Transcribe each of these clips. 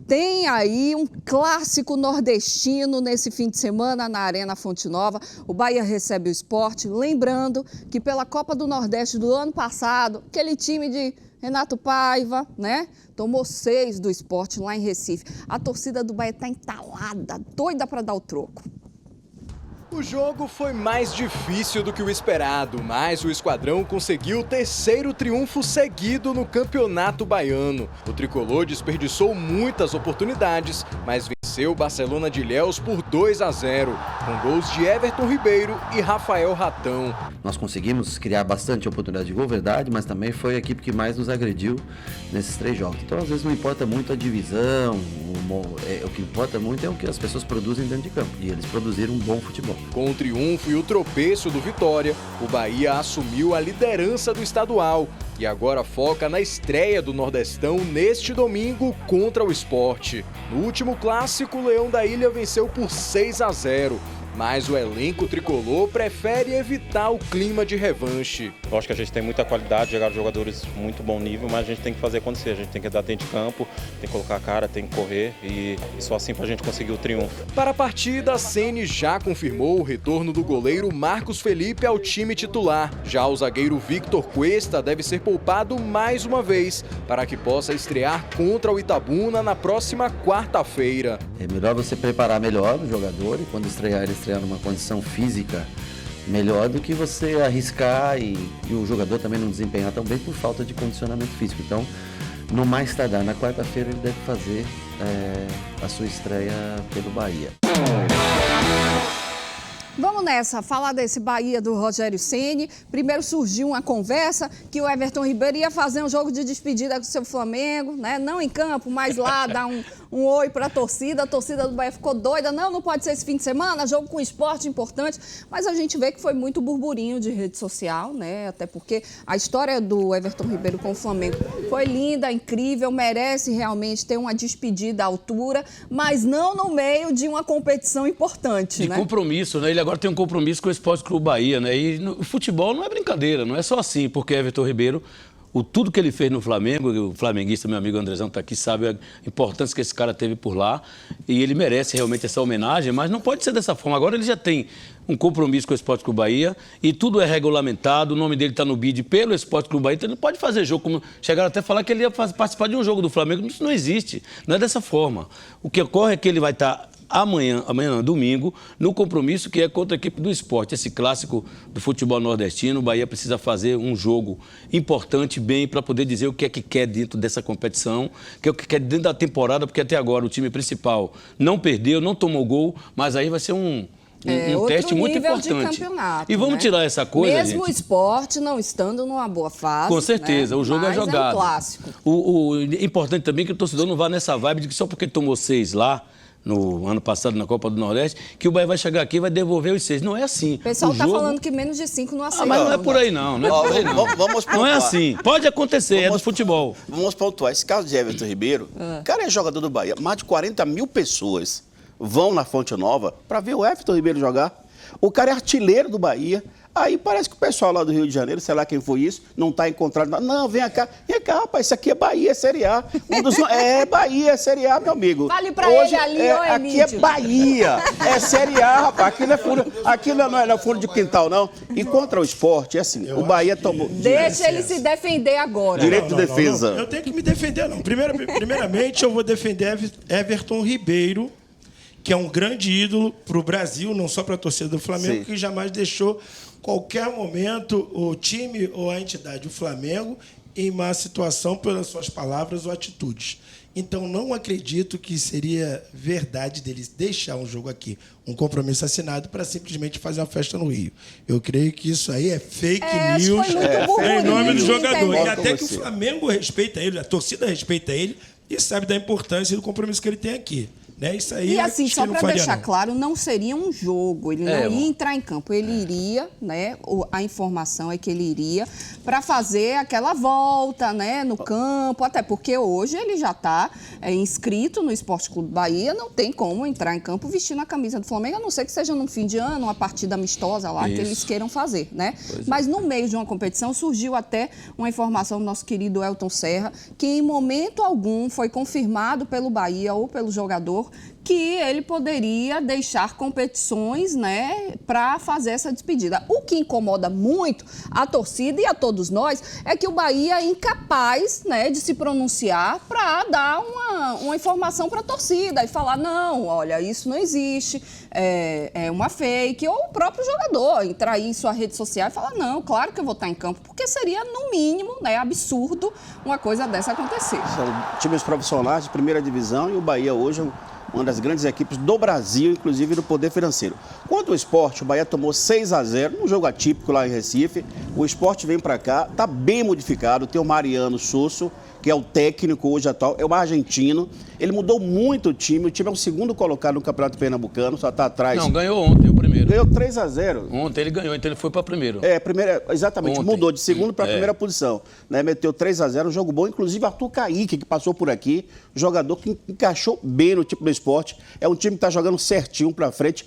Tem aí um clássico nordestino nesse fim de semana na Arena Fonte Nova. O Bahia recebe o Sport. Lembrando que pela Copa do Nordeste do ano passado, aquele time de Renato Paiva, né? Tomou 6 do Sport lá em Recife. A torcida do Bahia está entalada, doida para dar o troco. O jogo foi mais difícil do que o esperado, mas o Esquadrão conseguiu o 3º triunfo seguido no Campeonato Baiano. O tricolor desperdiçou muitas oportunidades, mas venceu o Barcelona de Ilhéus por 2-0, com gols de Everton Ribeiro e Rafael Ratão. Nós conseguimos criar bastante oportunidade de gol, verdade, mas também foi a equipe que mais nos agrediu nesses 3 jogos. Então, às vezes, não importa muito a divisão, o que importa muito é o que as pessoas produzem dentro de campo, e eles produziram um bom futebol. Com o triunfo e o tropeço do Vitória, o Bahia assumiu a liderança do estadual e agora foca na estreia do Nordestão neste domingo contra o Sport. No último clássico, o Leão da Ilha venceu por 6-0. Mas o elenco tricolor prefere evitar o clima de revanche. Eu acho que a gente tem muita qualidade, chegaram jogadores muito bom nível, mas a gente tem que fazer acontecer. A gente tem que dar dentro de campo, tem que colocar a cara, tem que correr e só assim pra gente conseguir o triunfo. Para a partida, a Ceni já confirmou o retorno do goleiro Marcos Felipe ao time titular. Já o zagueiro Victor Cuesta deve ser poupado mais uma vez para que possa estrear contra o Itabuna na próxima quarta-feira. É melhor você preparar melhor o jogador e quando estrear ele estrear numa condição física melhor do que você arriscar e o jogador também não desempenhar tão bem por falta de condicionamento físico. Então, no mais tardar, na quarta-feira ele deve fazer a sua estreia pelo Bahia. Vamos nessa, falar desse Bahia do Rogério Ceni. Primeiro surgiu uma conversa que o Everton Ribeiro ia fazer um jogo de despedida com o seu Flamengo, né? Não em campo, mas lá dar um oi para a torcida do Bahia ficou doida. Não pode ser esse fim de semana, jogo com esporte importante. Mas a gente vê que foi muito burburinho de rede social, né? Até porque a história do Everton Ribeiro com o Flamengo foi linda, incrível, merece realmente ter uma despedida à altura, mas não no meio de uma competição importante, de né? Compromisso, né? Ele agora tem um compromisso com o Esporte Clube Bahia, né? E o futebol não é brincadeira, não é só assim, porque Everton Ribeiro, tudo que ele fez no Flamengo, o flamenguista, meu amigo Andrezão está aqui, sabe a importância que esse cara teve por lá, e ele merece realmente essa homenagem, mas não pode ser dessa forma. Agora ele já tem um compromisso com o Esporte Clube Bahia e tudo é regulamentado, o nome dele está no bid pelo Esporte Clube Bahia, então ele não pode fazer jogo, como chegaram até a falar que ele ia participar de um jogo do Flamengo, isso não existe, não é dessa forma. O que ocorre é que ele vai estar amanhã não, domingo, no compromisso que é contra a equipe do Sport. Esse clássico do futebol nordestino, o Bahia precisa fazer um jogo importante, bem, para poder dizer o que é que quer dentro dessa competição, o que quer dentro da temporada, porque até agora o time principal não perdeu, não tomou gol, mas aí vai ser um teste muito importante. E vamos tirar essa coisa, mesmo gente. O Sport não estando numa boa fase. Com certeza, né? O jogo é jogado. É um clássico. O importante também é que o torcedor não vá nessa vibe de que só porque ele tomou 6 lá, no ano passado, na Copa do Nordeste, que o Bahia vai chegar aqui e vai devolver os 6. Não é assim. O pessoal está falando que menos de 5 não aceita. Mas não é por aí, não. Não é por aí, não. Vamos pontuar. Não é assim. Pode acontecer, é do futebol. Vamos pontuar. Esse caso de Everton Ribeiro, o cara é jogador do Bahia. Mais de 40 mil pessoas vão na Fonte Nova para ver o Everton Ribeiro jogar. O cara é artilheiro do Bahia. Aí parece que o pessoal lá do Rio de Janeiro, sei lá quem foi isso, não está encontrado. Não, vem cá, rapaz, isso aqui é Bahia, é Série A. Bahia, é Série A, meu amigo. Fale pra ele ali, aqui é Bahia, é Série A, rapaz. Aqui não é fundo de quintal, não. E contra o Sport, é assim, o Bahia tomou... Deixa ele se defender agora. Direito de defesa. Eu tenho que me defender, não. Primeiramente, eu vou defender Everton Ribeiro, que é um grande ídolo para o Brasil, não só para a torcida do Flamengo, sim, que jamais deixou qualquer momento o time ou a entidade, o Flamengo, em má situação pelas suas palavras ou atitudes. Então, não acredito que seria verdade deles deixar um jogo aqui, um compromisso assinado, para simplesmente fazer uma festa no Rio. Eu creio que isso aí é fake news em nome do jogador. E até que o Flamengo respeita ele, a torcida respeita ele e sabe da importância e do compromisso que ele tem aqui. Né? Isso aí E assim, acho só que não para faria, deixar não. claro, não seria um jogo, ele não ia entrar em campo, ele iria, né? A informação é que ele iria para fazer aquela volta, né, no campo, até porque hoje ele já está inscrito no Esporte Clube Bahia, não tem como entrar em campo vestindo a camisa do Flamengo, a não ser que seja no fim de ano, uma partida amistosa lá que eles queiram fazer, né? Mas no meio de uma competição surgiu até uma informação do nosso querido Elton Serra, que em momento algum foi confirmado pelo Bahia ou pelo jogador que ele poderia deixar competições, né, para fazer essa despedida. O que incomoda muito a torcida e a todos nós é que o Bahia é incapaz, né, de se pronunciar para dar uma informação para a torcida e falar, não, olha, isso não existe, é uma fake, ou o próprio jogador entrar aí em sua rede social e falar, não, claro que eu vou estar em campo, porque seria, no mínimo, né, absurdo uma coisa dessa acontecer. São times profissionais de primeira divisão e o Bahia hoje é uma das grandes equipes do Brasil, inclusive no poder financeiro. Quanto ao Sport, o Bahia tomou 6-0, um jogo atípico lá em Recife. O Sport vem para cá, está bem modificado. Tem o Mariano Sosso, que é o técnico hoje atual, é um argentino. Ele mudou muito o time é o segundo colocado no Campeonato Pernambucano, só está atrás. Não, ganhou ontem o primeiro. Ganhou 3-0. Ontem ele ganhou, então ele foi para primeiro. Exatamente, Ontem. mudou de segundo para a primeira posição. Né? Meteu 3-0, um jogo bom. Inclusive, Arthur Kaique, que passou por aqui, jogador que encaixou bem no tipo do Esporte. É um time que está jogando certinho para frente.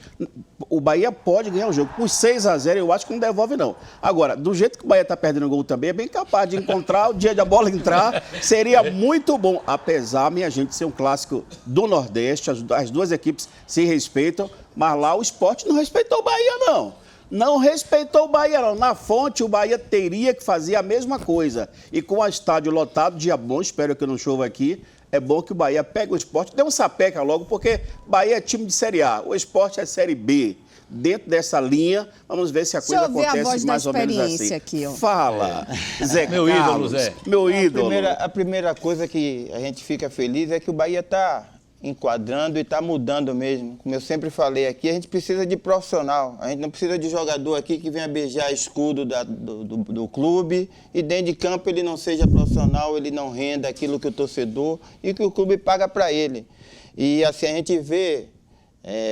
O Bahia pode ganhar o jogo. Por 6-0, eu acho que não devolve, não. Agora, do jeito que o Bahia está perdendo gol também, é bem capaz de encontrar o dia da bola entrar. Seria muito bom. Apesar, minha gente, de ser um clássico do Nordeste, as duas equipes se respeitam, mas lá o Sport não respeitou o Bahia, não. Não respeitou o Bahia, não. Na Fonte, o Bahia teria que fazer a mesma coisa. E com o estádio lotado, dia bom, espero que não chova aqui, é bom que o Bahia pegue o Sport, dê um sapeca logo, porque Bahia é time de Série A, o Sport é Série B. Dentro dessa linha, vamos ver se a coisa acontece mais ou menos assim. Aqui, ó. Fala, Zé Meu Carlos, ídolo, Zé. Meu ídolo. A primeira coisa que a gente fica feliz é que o Bahia está enquadrando e está mudando mesmo. Como eu sempre falei aqui, a gente precisa de profissional. A gente não precisa de jogador aqui que venha beijar escudo do clube e dentro de campo ele não seja profissional, ele não renda aquilo que o torcedor e que o clube paga para ele. E assim a gente vê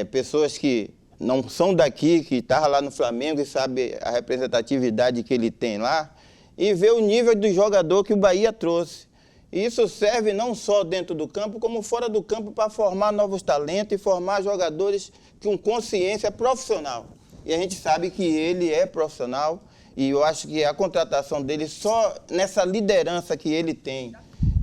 pessoas que não são daqui, que estavam lá no Flamengo e sabe a representatividade que ele tem lá, e vê o nível do jogador que o Bahia trouxe. E isso serve não só dentro do campo, como fora do campo para formar novos talentos e formar jogadores com consciência profissional. E a gente sabe que ele é profissional e eu acho que a contratação dele só nessa liderança que ele tem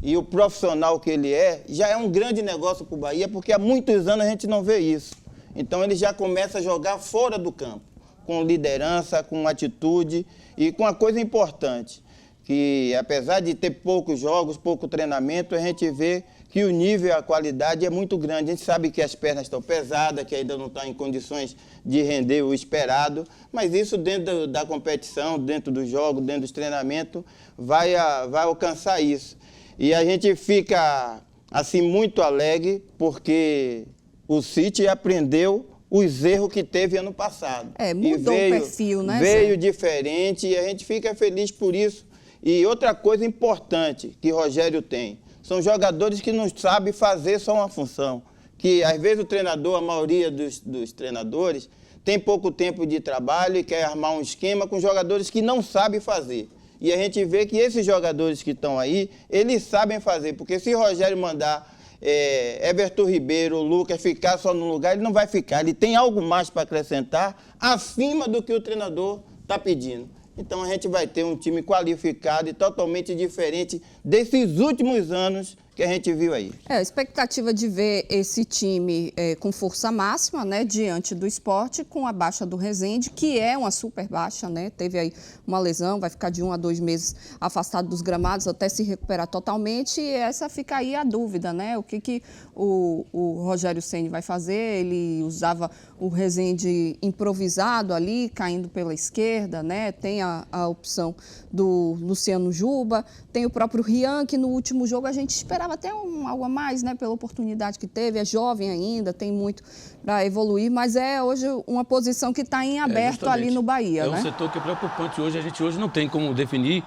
e o profissional que ele já é um grande negócio para o Bahia, porque há muitos anos a gente não vê isso. Então ele já começa a jogar fora do campo, com liderança, com atitude e com uma coisa importante, que apesar de ter poucos jogos, pouco treinamento, a gente vê que o nível e a qualidade é muito grande. A gente sabe que as pernas estão pesadas, que ainda não estão em condições de render o esperado, mas isso dentro da competição, dentro do jogo, dentro dos treinamentos, vai alcançar isso. E a gente fica assim muito alegre porque o City aprendeu os erros que teve ano passado. Mudou o perfil, né? Veio diferente e a gente fica feliz por isso. E outra coisa importante que Rogério tem, são jogadores que não sabem fazer só uma função. Que às vezes o treinador, a maioria dos treinadores, tem pouco tempo de trabalho e quer armar um esquema com jogadores que não sabem fazer. E a gente vê que esses jogadores que estão aí, eles sabem fazer. Porque se Rogério mandar Everton Ribeiro, Lucas ficar só no lugar, ele não vai ficar. Ele tem algo mais para acrescentar acima do que o treinador está pedindo. Então a gente vai ter um time qualificado e totalmente diferente desses últimos anos que a gente viu aí. A expectativa de ver esse time com força máxima, né, diante do Sport, com a baixa do Rezende, que é uma super baixa, né, teve aí uma lesão, vai ficar de 1 a 2 meses afastado dos gramados até se recuperar totalmente, e essa fica aí a dúvida, né, o que o Rogério Ceni vai fazer. Ele usava o Rezende improvisado ali, caindo pela esquerda, né, tem a opção do Luciano Juba, tem o próprio Rian, que no último jogo a gente esperava até algo a mais, né, pela oportunidade que teve, é jovem ainda, tem muito para evoluir, mas é hoje uma posição que está em aberto ali no Bahia, né? É um setor que é preocupante hoje, a gente hoje não tem como definir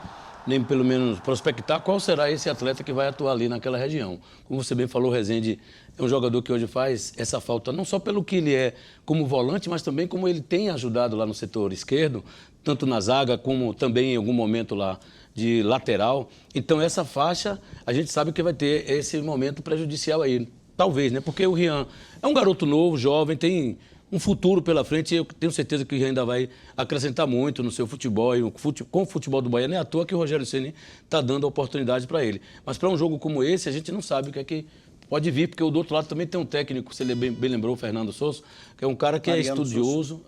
nem pelo menos prospectar qual será esse atleta que vai atuar ali naquela região. Como você bem falou, o Rezende é um jogador que hoje faz essa falta, não só pelo que ele é como volante, mas também como ele tem ajudado lá no setor esquerdo, tanto na zaga como também em algum momento lá de lateral. Então essa faixa, a gente sabe que vai ter esse momento prejudicial aí. Talvez, né? Porque o Rian é um garoto novo, jovem, tem um futuro pela frente e eu tenho certeza que o Rian ainda vai acrescentar muito no seu futebol e com o futebol do Bahia. Nem à toa que o Rogério Ceni está dando a oportunidade para ele. Mas para um jogo como esse, a gente não sabe o que é que pode vir, porque do outro lado também tem um técnico, você bem lembrou, o Fernando Souza, que é um cara que Mariano é estudioso.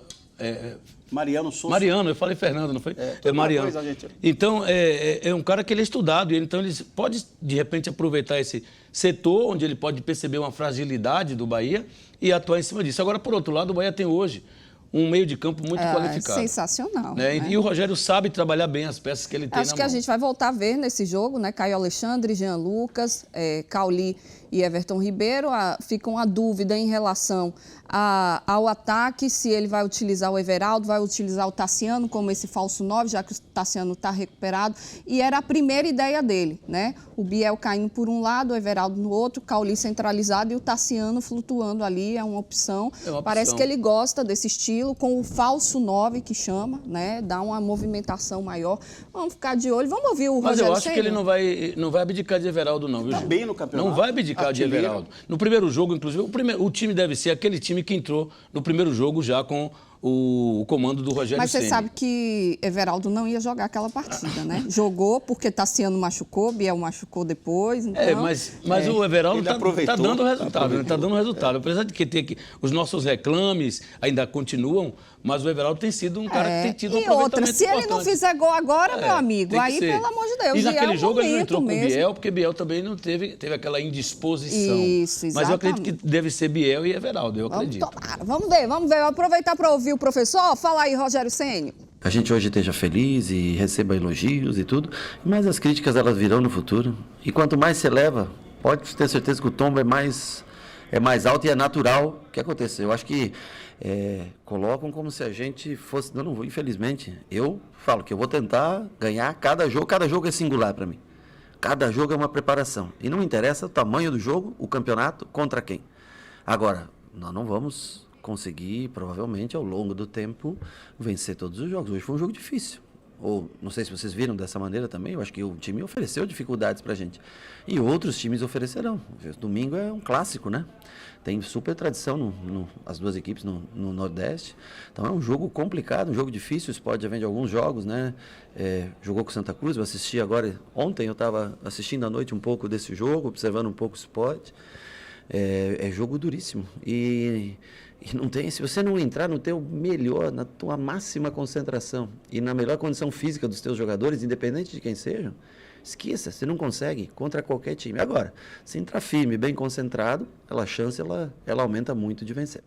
Mariano Souza. Mariano, eu falei Fernando, não foi? É Mariano. Coisa, então, é um cara que ele é estudado, então ele pode, de repente, aproveitar esse setor onde ele pode perceber uma fragilidade do Bahia e atuar em cima disso. Agora, por outro lado, o Bahia tem hoje um meio de campo muito qualificado. Sensacional. Né? Né? E o Rogério sabe trabalhar bem as peças que ele tem Acho que a gente vai voltar a ver nesse jogo, né? Caio Alexandre, Jean Lucas, Cauli e Everton Ribeiro. Fica a dúvida em relação ao ataque, se ele vai utilizar o Everaldo, vai utilizar o Tassiano como esse falso 9, já que o Tassiano está recuperado. E era a primeira ideia dele, né? O Biel caindo por um lado, o Everaldo no outro, o Cauli centralizado e o Tassiano flutuando ali, é uma opção. Parece que ele gosta desse estilo, com o falso 9 que chama, né? Dá uma movimentação maior. Vamos ficar de olho, vamos ouvir o Mas Rogério eu acho Ceni. que ele não vai abdicar de Everaldo, não, viu, Tá Gil? bem no campeonato. Não vai abdicar de Everaldo. No primeiro jogo, inclusive, o time deve ser aquele time que entrou no primeiro jogo já com o comando do Rogério Mas você Ceni. sabe que Everaldo não ia jogar aquela partida, né? Jogou porque Tassiano machucou, Biel machucou depois. Então, mas o Everaldo está dando resultado, né? Está dando resultado. Apesar de que os nossos reclames ainda continuam, mas o Everaldo tem sido um cara que tem tido um aproveitamento outra, se ele não fizer gol agora, meu amigo, aí, pelo amor de Deus, e naquele é jogo ele não entrou mesmo. com o Biel, porque Biel também não teve aquela indisposição. Isso, exatamente. Mas eu acredito que deve ser Biel e Everaldo, eu acredito. Vamos ver. Vou aproveitar para ouvir o professor. Fala aí, Rogério Ceni. A gente hoje esteja feliz e receba elogios e tudo, mas as críticas elas virão no futuro. E quanto mais você leva, pode ter certeza que o tombo é mais alto e é natural que aconteça. Eu acho que colocam como se a gente fosse... Não vou, infelizmente. Eu falo que eu vou tentar ganhar cada jogo é singular para mim. Cada jogo é uma preparação. E não interessa o tamanho do jogo, o campeonato, contra quem. Agora, nós não vamos conseguir, provavelmente, ao longo do tempo, vencer todos os jogos. Hoje foi um jogo difícil. Ou, não sei se vocês viram dessa maneira também, eu acho que o time ofereceu dificuldades pra gente. E outros times oferecerão. Domingo é um clássico, né? Tem super tradição as duas equipes no Nordeste. Então é um jogo complicado, um jogo difícil. O Sport já vem de alguns jogos, né? Jogou com Santa Cruz, eu assisti agora, ontem eu estava assistindo à noite um pouco desse jogo, observando um pouco o Sport. É jogo duríssimo. E não tem, se você não entrar no teu melhor, na tua máxima concentração e na melhor condição física dos teus jogadores, independente de quem sejam, esqueça, você não consegue contra qualquer time. Agora, se entrar firme, bem concentrado, a chance ela aumenta muito de vencer.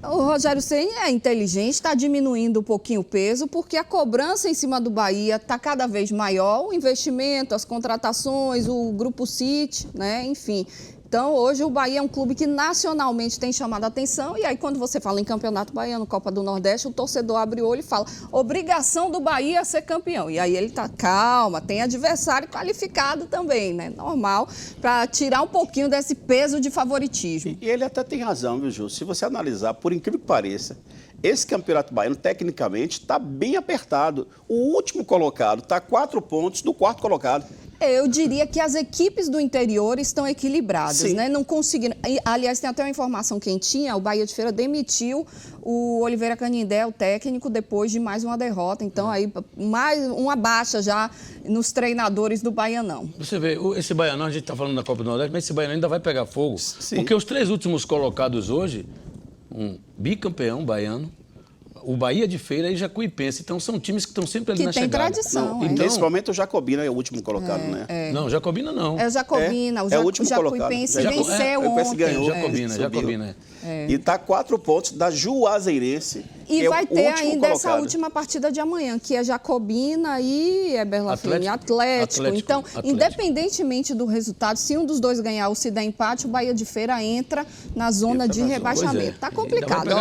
O Rogério Ceni é inteligente, está diminuindo um pouquinho o peso, porque a cobrança em cima do Bahia está cada vez maior, o investimento, as contratações, o Grupo City, né? Enfim. Então, hoje o Bahia é um clube que nacionalmente tem chamado a atenção, e aí quando você fala em Campeonato Baiano, Copa do Nordeste, o torcedor abre o olho e fala, obrigação do Bahia é ser campeão. E aí ele tá, calma, tem adversário qualificado também, né? Normal, para tirar um pouquinho desse peso de favoritismo. E ele até tem razão, viu, Ju? Se você analisar, por incrível que pareça, esse Campeonato Baiano, tecnicamente, está bem apertado. O último colocado está a 4 pontos do quarto colocado. Eu diria que as equipes do interior estão equilibradas, Sim. né? Não conseguiram. Aliás, tem até uma informação quentinha: o Bahia de Feira demitiu o Oliveira Canindé, o técnico, depois de mais uma derrota. Então, aí, mais uma baixa já nos treinadores do Baianão. Você vê, esse Baianão, a gente está falando da Copa do Nordeste, mas esse Baianão ainda vai pegar fogo. Sim. Porque os 3 últimos colocados hoje, um bicampeão baiano, o Bahia de Feira e Jacuipense. Então, são times que estão sempre ali Que na tem chegada. tradição. Não, Então, nesse momento, o Jacobina é o último colocado, né? Não, Jacobina não. É o Jacobina, É o último o Jacuipense colocado. venceu o Jacuipense ontem. ganhou. Jacobina, Subiu. Jacobina. E está a 4 pontos da Juazeirense, E que vai é o ter último ainda colocado. essa última partida de amanhã, que é Jacobina e Eberlafine, Atlético. Então, independentemente do resultado, se um dos dois ganhar ou se der empate, o Bahia de Feira entra na zona de rebaixamento. Está complicado.